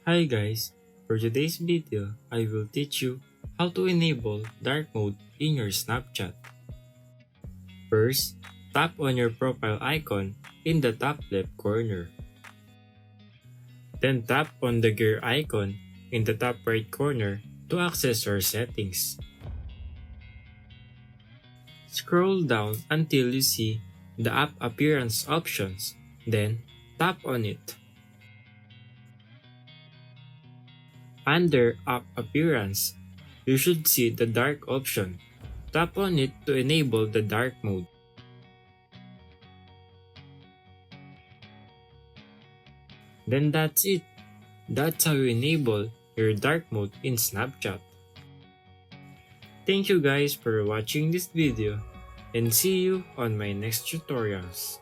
Hi guys, for today's video, I will teach you how to enable dark mode in your Snapchat. First, tap on your profile icon in the top left corner. Then tap on the gear icon in the top right corner to access your settings. Scroll down until you see the app appearance options, then tap on it. Under App Appearance, you should see the dark option. Tap on it to enable the dark mode. Then that's it. That's how you enable your dark mode in Snapchat. Thank you guys for watching this video and see you on my next tutorials.